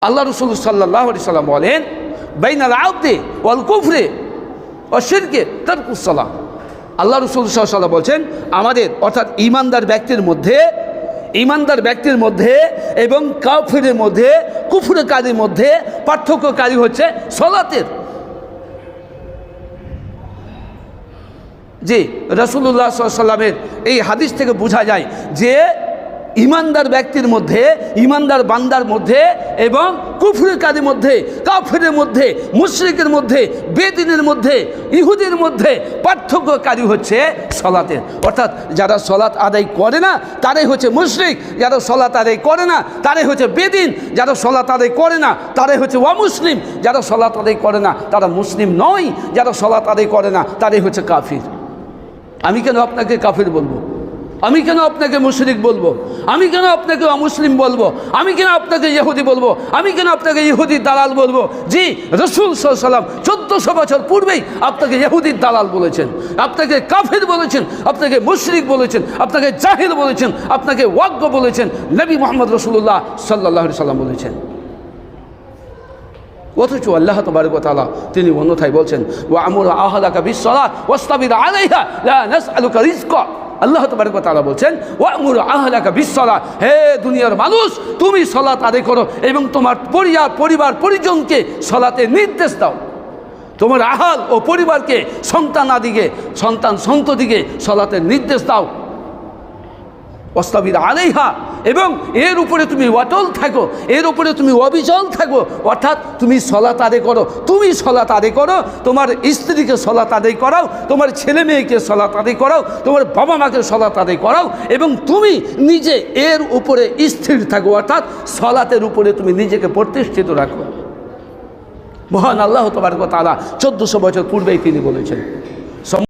আল্লাহ রাসূল সাল্লাল্লাহু আলাইহি সাল্লাম বলেন, বাইনাল আবদি ওয়াল কুফরি ওয়া শিরকি তারকুস সালাহ। আল্লাহ রাসূল সাল্লাল্লাহু আলাইহি ওয়াসাল্লাম বলছেন, আমাদের অর্থাৎ ইমানদার ব্যক্তির মধ্যে এবং কাফিরের মধ্যে, কুফরকারীর মধ্যে পার্থক্যকারী হচ্ছে সলাতের। জি, রাসূলুল্লাহ সাল্লাল্লাহু আলাইহি ওয়াসাল্লামের এই হাদিস থেকে বোঝা যায় যে ইমানদার ব্যক্তির মধ্যে, ইমানদার বান্দার মধ্যে এবং কুফরকারীর মধ্যে, কাফিরের মধ্যে, মুশরিকের মধ্যে, বেদিনের মধ্যে, ইহুদির মধ্যে পার্থক্যকারী হচ্ছে সলাতের। অর্থাৎ যারা সলাত আদায় করে না তারাই হচ্ছে মুশরিক, যারা সলাত আদায় করে না তারাই হচ্ছে বেদিন, যারা সলাত আদায় করে না তারাই হচ্ছে অমুসলিম, যারা সলাত আদায় করে না তারা মুসলিম নয়, যারা সলাত আদায় করে না তারাই হচ্ছে কাফির। আমি কেন আপনাকে কাফির বলবো? আমি কেন আপনাকে মুশরিক বলবো? আমি কেন আপনাকে অমুসলিম বলবো? আমি কেন আপনাকে ইহুদি বলবো? আমি কেন আপনাকে ইহুদির দালাল বলবো? জি, রাসূল সাল্লাল্লাহু আলাইহি ওয়াসাল্লাম 1400 বছর পূর্বেই আপনাকে ইহুদির দালাল বলেছেন, আপনাকে কাফির বলেছেন, আপনাকে মুশরিক বলেছেন, আপনাকে জাহিল বলেছেন, আপনাকে ওয়াজ্ঞ বলেছেন, নবী মুহাম্মদ রাসূলুল্লাহ সাল্লাল্লাহু আলাইহি ওয়াসাল্লাম বলেছেন। অথচ আল্লাহ তাবারক ওয়া তাআলা তিনি অন্যথায় বলছেন, ওয়া আমুর আহলাকা বিস-সালাহ ওয়াসতাবির আলাইহা লা নাসআলুকা রিজকা। আল্লাহ তাবারক ওয়া তাআলা বলছেন, ওয়া আমুর আহলাকা বিস-সালাহ, হে দুনিয়ার মানুষ তুমি সালাত আদায় করো এবং তোমার পরিবার পরিজনকে সালাতের নির্দেশ দাও। তোমার আহাল ও পরিবারকে, সন্তান সন্ততিকে সালাতের নির্দেশ দাও। ওয়াসতাবির আলাইহা, এবং এর উপরে তুমি অটল থাকো, এর উপরে তুমি অবিচল থাকো। অর্থাৎ তুমি সালাত আদায় করো, তুমি সালাত আদায় করো, তোমার স্ত্রীকে সালাত আদায় করাও, তোমার ছেলে মেয়েকে সালাত আদায় করাও, তোমার বাবা মাকে সালাত আদায় করাও, এবং তুমি নিজে এর উপরে স্থির থাকো। অর্থাৎ সালাতের উপরে তুমি নিজেকে প্রতিষ্ঠিত রাখো। মহান আল্লাহ তাবারক ওয়া তাআলা 1400 বছর পূর্বেই তিনি বলেছেন।